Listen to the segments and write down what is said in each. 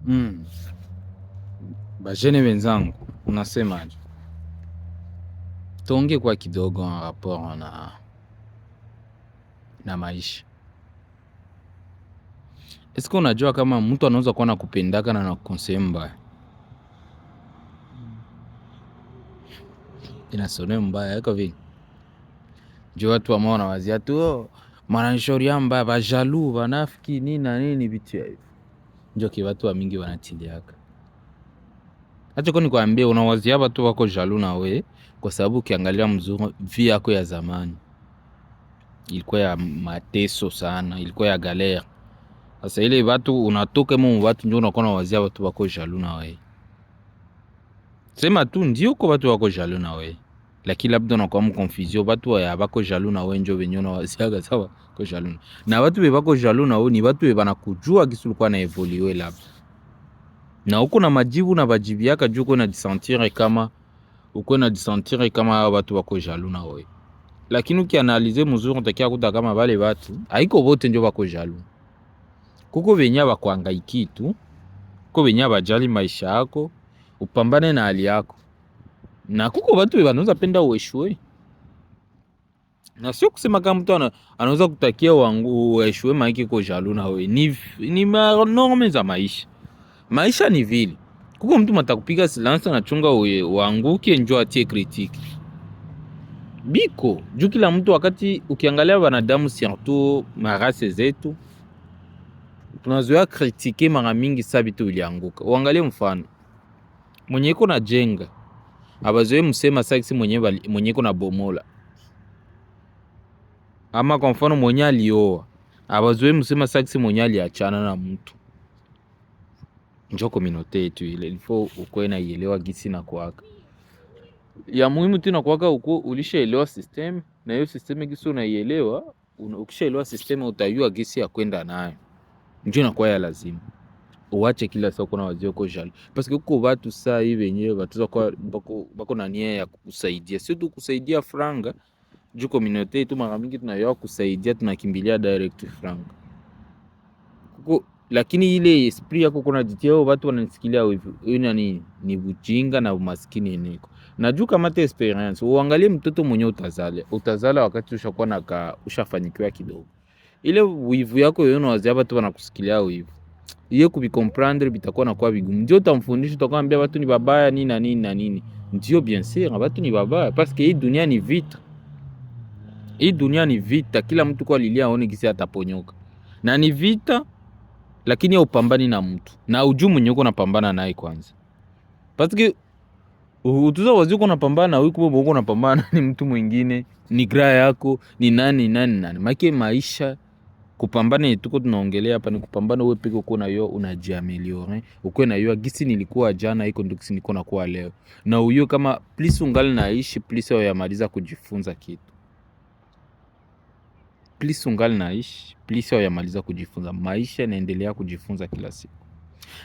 Mm. Bajene wenzangu, unasemaje? Tuongee kwa kidogo en rapport na maisha. Eske unajua kama mtu anaweza kuwa nakupendaka na nakukonseye mbaya? Inasone mbaya eko vile. Juu watu ambao wanawazia tu mananishauri mbaya, bajalu, banafiki, nini na nini vitu ya hivyo. Ndio watu wa mingi wanatiliaka. Acha kwa nikwambie, unawazia watu wako jalu na we kwa sababu ukiangalia mzuri vi yako ya zamani ilikuwa ya mateso sana, ilikuwa ya galère. Sasa ile watu unatoka mu watu ndio unakuwa unawazia watu wako jalu na we. Sema tu ndio kwa watu wako jalu na we. Lakini labda unakuwa mconfusion watu wa wako jalu na we ndio wenyewe unawaziaga sawa kwa jalu. Na watu wako jalu na we ni watu wanakujua kisu ulikuwa na evolue labda. Na uko na majibu na bajibu yaka juu uko na disentire kama watu wako jalu na we. Lakini ukianalize mzuri utakia kuta kama wale watu haiko wote ndio wako jalu. Kuko wenye bakuhangaiki tu, kuko wenye bajali maisha yako, upambane na hali yako. Na kuko watu wanaweza penda ueshwe. Na sio kusema kama mtu anaweza kutakia ueshwe maiki kwa jalu na we. Ni norme za maisha. Maisha ni vile. Kuko mtu matakupiga silence na chunga uanguke njoo atie critique. Biko, juu kila mtu wakati ukiangalia wanadamu surtout marase zetu tunazoea kritike mara mingi saa vitu vilianguka. Uangalie mfano mwenye iko na jenga abazoe msema saksi mwenye iko na bomola, ama kwa mfano mwenye alioa abazoe msema saksi mwenye aliachana na mtu. Njoo community yetu ile ilifo ukoe na ielewa gisi na kuaka ya muhimu tu na kuaka uko ulishaelewa system, na hiyo system gisi unaielewa. Ukishaelewa system utajua gisi ya kwenda nayo. Njoo na kwa ya lazima uache kila saa kuna wazio kwa jali, parce que uko watu saa hivi wenyewe watu kwa bako na nia ya kukusaidia, sio tu kusaidia franga. Juu community tu mara mingi tunayoa kusaidia, tunakimbilia direct franga kuko, lakini ile esprit yako kuna jitia watu wanasikilia hivi nani ni bujinga na umaskini eneko. Na juu kama te experience uangalie mtoto mwenye utazala wakati ushakuwa na ushafanikiwa kidogo, ile wivu yako yeye unawazia watu wanakusikilia wivu hiyo kubikomprendre bitakuwa na kwa bigumu. Ndio utamfundisha utakwambia watu ni babaya nini na nini na nini. Ndio bien sûr watu ni babaya parce que hii dunia ni vita. Hii dunia ni vita, kila mtu kwa lilia aone kisi ataponyoka. Na ni vita lakini ya upambani na mtu. Na ujue mwenye uko unapambana naye kwanza. Parce que utuza wazi uko unapambana na wewe kumbe uko unapambana ni mtu mwingine, ni gra yako, ni nani. Maki maisha kupambana tuko tunaongelea hapa ni kupambana wewe peke uko na yo unajiameliore. Uko na yo gisi nilikuwa jana iko ndio gisi niko na kuwa leo. Na uyo kama please ungali naishi, please yamaliza kujifunza kitu. Please ungali naishi, please yamaliza kujifunza. Maisha yanaendelea kujifunza kila siku.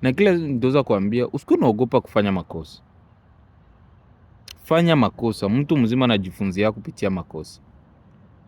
Na kila ndoza kuambia usiku naogopa kufanya makosa. Fanya makosa, mtu mzima anajifunzia kupitia makosa.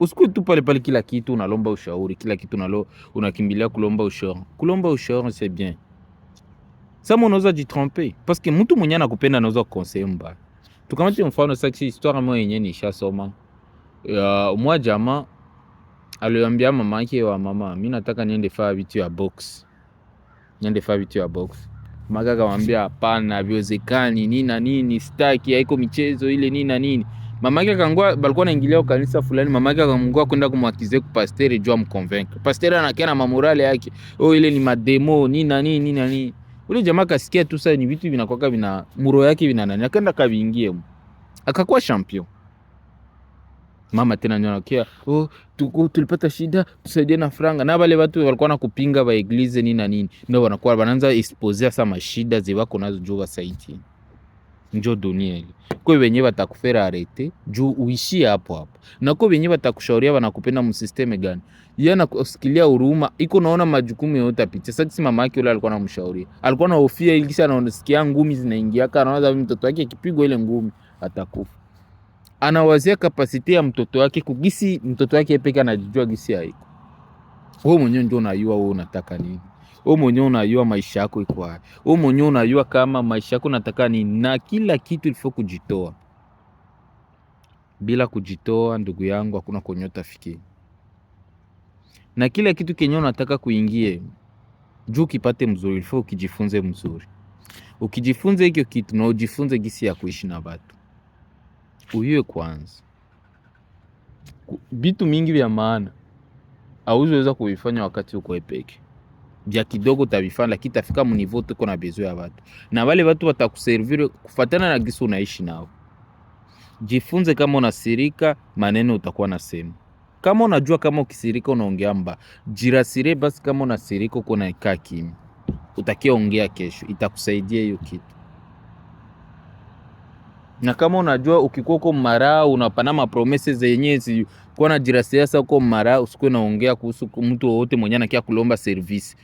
Usiku tu pale kila kitu unalomba ushauri, kila kitu unakimbilia kulomba ushauri. Kulomba ushauri c'est bien. Sama unaweza jitromper parce que mtu mwenye anakupenda anaweza kukonseil mbaya. Tukamate mfano sasa histoire moja yenyewe nishasoma. Mwa jamaa aliambia mama yake wa mama, mimi nataka niende fanya vitu ya box. Mama akamwambia hapana, haviwezekani nini na nini, sitaki, haiko michezo ile nini na nini. Mama yake akangua balikuwa anaingilia kanisa fulani, mama yake akamngua kwenda kumwakize ku pasteur juu amconvaincre. Pasteur anakia na mamorale yake, ile ni mademo nini na nini. Ule jamaa kasikia tu sasa ni vitu vinakuwa vina muro yake vina nani, akaenda kaviingie. Akakuwa champion. Mama tena nyanakia, tulipata shida, tusaidie na franga. Na wale watu walikuwa nakupinga ba eglise nini na nini, ndio wanakuwa wanaanza exposer sama shida zibako nazo juu wasaidie. Njoo dunia ile. Kwa wenyewe watakufera arete juu uishi hapo. Na kwa wenyewe watakushauria wanakupenda msysteme gani. Yeye anakusikilia huruma, iko naona majukumu yote apitia. Sasa mama yake yule alikuwa anamshauria. Alikuwa anahofia ili kisha anaosikia ngumi zinaingia, anaanza mtoto wake akipigwa ile ngumi atakufa. Anawazia kapasiti ya mtoto wake kugisi mtoto wake peke anajijua gisi haiko. Wewe mwenyewe ndio unajua wewe unataka nini. Wewe mwenyewe unajua maisha yako iko wapi. Wewe mwenyewe unajua kama maisha yako nataka nini, na kila kitu ilifo kujitoa. Bila kujitoa, ndugu yangu, hakuna kwenye utafikia. Na kila kitu kenye unataka kuingie juu kipate mzuri, ilifo ukijifunze mzuri. Ukijifunze hiyo kitu na ujifunze gisi ya kuishi na watu. Uyue kwanza. Vitu mingi vya maana hauzoweza kuvifanya wakati uko peke. Vya kidogo utavifanya, lakini itafika mniveau tuko na besoin ya watu. Na wale watu watakuservire kufuatana na gisi unaishi nao. Jifunze kama unasirika, maneno utakuwa nasema. Kama unajua kama ukisirika unaongea mbaya, jirasire basi kama unasirika uko unakaa kimya. Utakia ongea kesho, itakusaidia hiyo kitu. Na kama unajua ukikuwa uko mara unapana mapromese zenyewe kwa na jirasire sasa uko mara usikuwe naongea kuhusu mtu wote mwenye anakia kulomba service,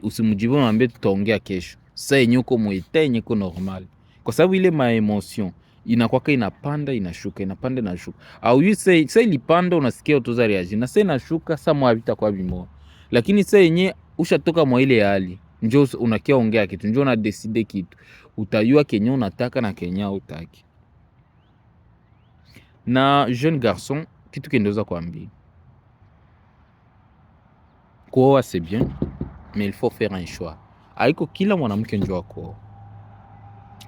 usimjibu mwambie tutaongea kesho. Sasa yenyewe uko mwita yenyewe uko normal. Kwa sababu ile ma emotion inakuwa inapanda inashuka, inapanda inashuka. Au you say ilipanda unasikia utoza reaction. Na sasa inashuka sasa mwavita kwa bimo. Lakini sasa yenyewe ushatoka mwa ile hali. Njoo unakia ongea kitu, njoo na decide kitu. Utajua kenye unataka na kenye hutaki. Na jeune garçon, kitu kinaweza kuambia. Kuoa c'est bien, mais il faut faire un choix. Haiko kila mwanamke njoo kuoa.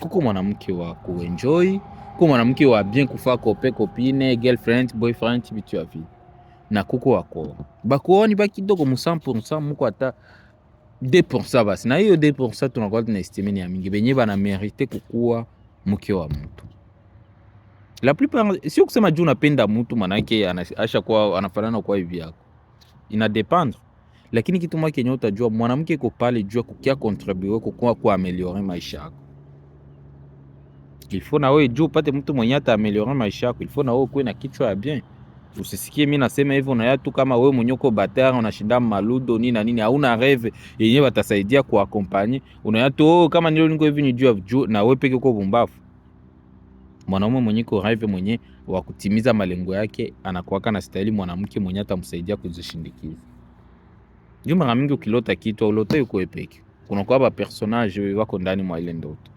Kuko mwanamke wa kuenjoy, kuko mwanamke wa bien kufaa copine, girlfriend, boyfriend, vitu ya vile. Na kuko wako. Bako ni baki dogo mu 100% muko hata 2% basi. Na hiyo 2% tunakuwa tunaestimate ni ya mingi. Benye bana merite kukua mke wa mtu. La plupart sio kusema juu unapenda mtu manake anasha kwa anafanana kwa hivi yako. Ina depend. Lakini kitu moja kenye utajua mwanamke iko pale jua kukia contribuer kwa améliorer maisha yako. Il faut na wewe juu upate mtu mwenye ata améliorer maisha yako. Il faut na wewe kuwe na kichwa ya bien. Usisikie mimi nasema hivyo na yatu kama wewe mwenye uko batara unashinda maludo nini na nini, hauna rêve yenyewe watasaidia kuaccompagner. Unayatu kama nilo niko hivi ni juu na wewe peke uko bumbafu. Mwanaume mwenye uko rêve mwenye wa kutimiza malengo yake anakuwa na style mwanamke mwenye atamsaidia kuzishindikiza. Juu mara mingi ukilota kitu ulota yuko peke. Kuna kwa ba personage wako ndani mwa ile ndoto.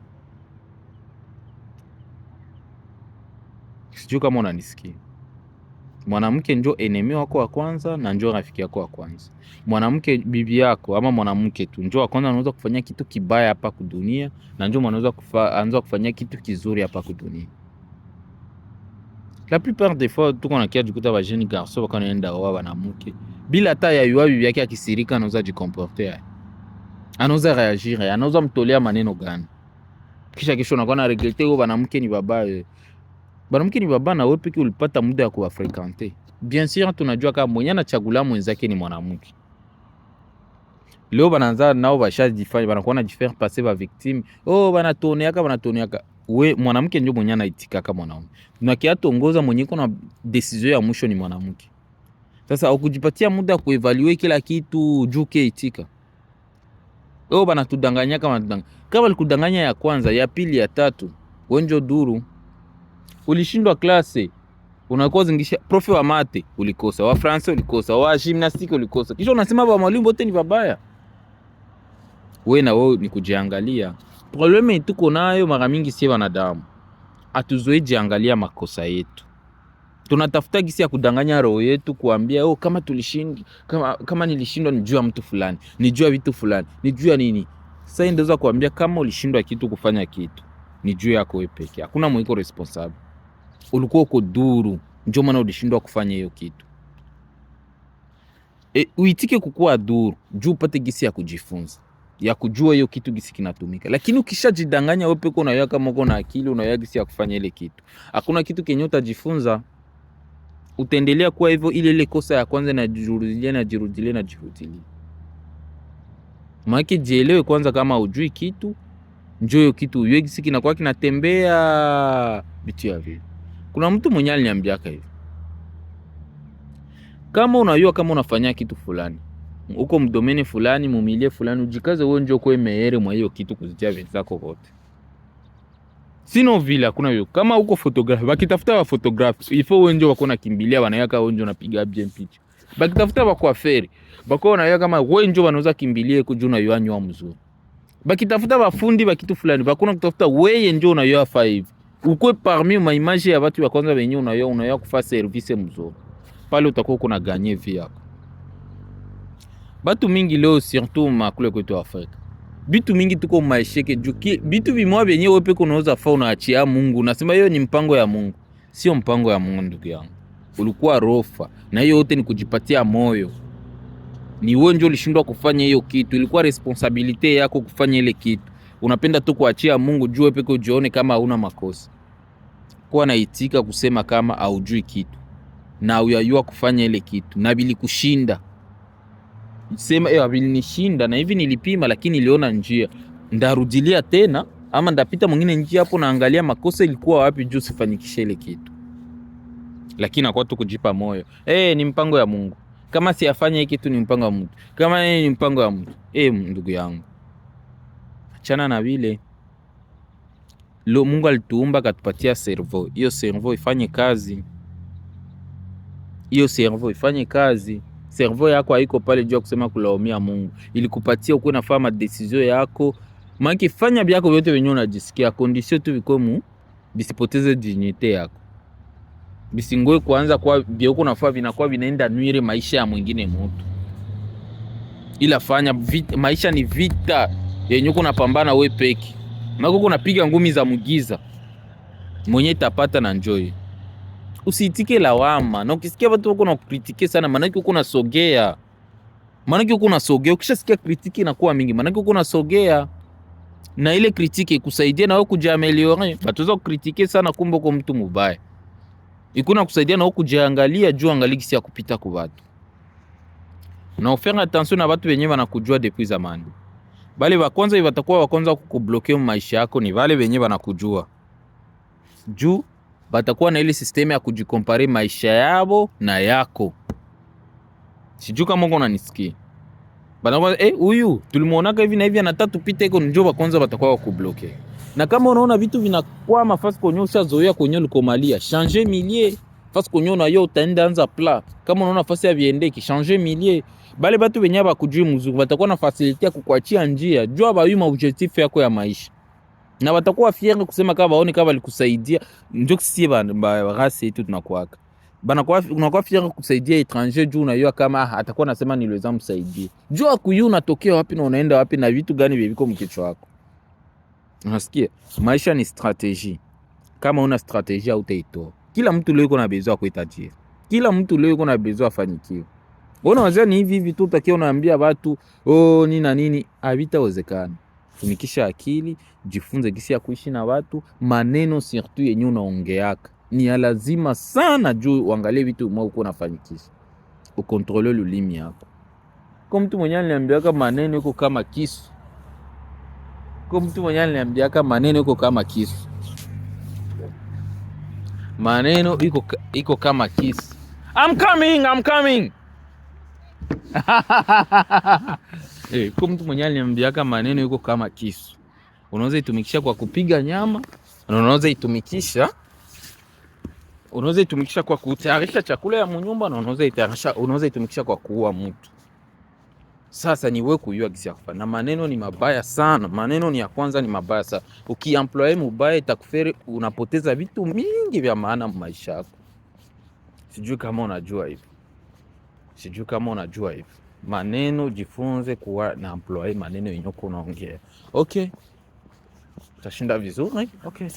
Sijui kama unanisikia. Mwanamke njoo enemy wako wa kwanza na njoo rafiki yako wa kwanza. Mwanamke bibi yako ama mwanamke tu njoo wa kwanza anaweza kufanya kitu kibaya hapa kudunia na njoo anaweza kufanya kitu kizuri hapa kudunia. La plupart des fois tuko na kia jikuta ba jeune garçon wakaenda oa wanamke bila hata ya yua bibi yake akisirika anaweza jikomporter. Anaweza reagir, anaweza mtolea maneno gani. Kisha kesho unakuwa na regrete huyo wanamke ni baba. Banamke ni baba na wewe peke ulipata muda ya kuwafrequenter. Bien sûr tunajua kama mwenye anachagula mwenzake ni mwanamke. Leo banaanza nao bashajifanya banakuwa na jifaire passer ba victime. Oh banatoneaka. We mwanamke ndio mwenye anaitika kama mwanaume. Tunakia tongoza mwenye kuna decision ya mwisho ni mwanamke. Sasa ukujipatia muda kuevaluate kila kitu juke itika. Oh banatudanganya kama walikudanganya ya kwanza, ya pili, ya tatu. Wenjo duru. Ulishindwa klase, unakosa zingisha profe wa mate ulikosa, wa France ulikosa, wa gymnastique ulikosa. Kisha unasema ba mwalimu wote ni babaya. Wewe na wewe ni kujiangalia. Probleme tuko nayo mara mingi si wanadamu. Hatuzoe jiangalia makosa yetu. Tunatafuta gisi ya kudanganya roho yetu kuambia kama tulishindwa, kama nilishindwa ni juu ya mtu fulani, ni juu ya vitu fulani, ni juu ya nini. Sasa ndio kuambia kama ulishindwa kitu kufanya kitu, ni juu yako wewe peke. Hakuna mwiko responsible. Ulikuwa uko duru, njoo maana ulishindwa kufanya hiyo kitu. Uitike kukua duru, juu upate gisi ya kujifunza, ya kujua hiyo kitu gisi kinatumika. Lakini ukishajidanganya wewe peke unayua kama uko na akili, unayua gisi ya kufanya ile kitu. Hakuna kitu kenye utajifunza, utaendelea kuwa hivyo ile kosa ya kwanza na jirudilia. Maana jielewe kwanza kama hujui kitu, njoo hiyo kitu uyue gisi kinakuwa kinatembea vitu ya vile. Kuna mtu mwenye aliniambia hivi. Kama unajua kama unafanya kitu fulani, uko mdomeni fulani, mumilie fulani, ujikaze wewe njoo kwa meere mwa hiyo kitu kuzitia wenzako wote. Sino vile hakuna hiyo. Kama uko photographe, wakitafuta wa photographe, ifo wewe njoo wako na kimbilia wanayaka wewe njoo unapiga bien picha. Bakitafuta bakwaferi bako na kama wewe ndio wanaweza kimbilie kujuna yuanywa mzuri. Bakitafuta bafundi bakitu fulani bakuna kutafuta wewe ndio unayoa 5 ukwe parmi ma image ya watu wa kwanza wenye unayoa kufa service mzuri pale utakuwa kuna gagner vie yako. Batu mingi leo surtout makule kwetu Afrika bitu mingi tuko maesheke juki bitu bimwa benye wewe peke unaweza fa unaachia Mungu nasema hiyo ni mpango ya Mungu, sio mpango ya Mungu ndugu yangu. Ulikuwa rofa na hiyo yote ni kujipatia moyo. Ni wewe ndio ulishindwa kufanya hiyo kitu, ilikuwa responsibility yako kufanya ile kitu. Unapenda tu kuachia Mungu juu peke ujione kama hauna makosa. Kwa naitika kusema kama haujui kitu na uyayua kufanya ile kitu na bili kushinda. Sema bilinishinda na hivi nilipima lakini niliona njia. Ndarudilia tena ama ndapita mwingine njia hapo naangalia makosa ilikuwa wapi juu sifanyikishe ile kitu. Lakini nakuwa tu kujipa moyo. Ni mpango ya Mungu. Kama si afanye hiki kitu ni mpango wa mtu. Kama ni mpango wa mtu. Ndugu yangu. Achana na vile. Mungu alituumba katupatia cerveau. Hiyo cerveau ifanye kazi. Cerveau yako haiko pale juu ya kusema kulaumia Mungu. Ilikupatia ukuwe nafanya decision yako. Maana fanya byako vyote wenyewe unajisikia. Condition tu vikomu bisipoteze dignité yako. Bisingoe kuanza kwa bioko nafaa vinakuwa vinaenda nuire maisha ya mwingine mtu. Ila fanya maisha ni vita yenye uko unapambana wewe peke. Maana uko unapiga ngumi za mugiza. Mwenye tapata na enjoy. Usiitike lawama. Na ukisikia watu wako wanakritike sana maana yake uko unasogea. Ukishasikia kritiki inakuwa mingi maana yake uko unasogea. Na ile kritiki kusaidia na wewe kujiameliore. Batuweza kukritike sana kumbe uko mtu mubaya. Ikuna kusaidia na kujiangalia juu angaliki ya kupita kwa watu. Na ufanye attention na watu wenyewe wanakujua depuis zamani. Bale wa kwanza watakuwa wa kwanza kukublockea maisha yako ni wale wenyewe wanakujua. Juu batakuwa na ile system ya kujikompare maisha yao na yako. Sijui kama uko unanisikia. Banakuwa huyu tulimuonaka hivi na hivi anataka tupite iko njoo wa kwanza batakuwa wakublockea. Na kama unaona vitu vinakuwa mafasi konyo ushazoea konyo likomalia, changer milier. Fasi konyo na yo utaenda anza pla. Kama unaona fasi ya viendeki, changer milier. Bale batu wenye bakujui mzuri batakuwa na facility ya kukuachia njia. Jua ba yuma objectif yako ya maisha. Na batakuwa fier kusema kama waone kama walikusaidia. Ndio kisi ba race yetu tunakuaka. Unakuwa fier kusaidia étranger juu unajua kama atakuwa nasema niliweza msaidie. Jua kuyu unatokea wapi na unaenda wapi na vitu gani viko mkichwa wako. Unasikia? Maisha ni strategie. Kama una strategie hautaitoa. Kila mtu leo yuko na besoin kuitajiri. Kila mtu leo yuko na besoin afanikiwe. Unawazia ni hivi tu utakia unaambia watu nini na nini havitawezekana. Tumikisha akili, jifunze jinsi ya kuishi na watu, maneno surtout yenye unaongeaka. Ni lazima sana juu uangalie vitu mwa uko unafanikisha. Ukontrole ulimi yako. Kwa mtu mwenye aliniambiaka maneno yuko kama kisu. Maneno iko kama kisu. I'm coming. Kwa mtu mwenye aliniambiaka maneno iko kama kisu. Unaweza itumikisha kwa kupiga nyama, na unaweza itumikisha kwa kutayarisha chakula ya mnyumba, na unaweza itumikisha kwa kuua mtu. Sasa ni wewe kujua jinsi ya kufanya. Na maneno ni mabaya sana. Maneno ni ya kwanza ni mabaya sana. Ukiemployer mubaya itakuferi unapoteza vitu mingi vya maana maisha yako. Sijui kama unajua hivi. Maneno jifunze kuwa na employer maneno yenye unaongea. Okay. Utashinda vizuri. Okay.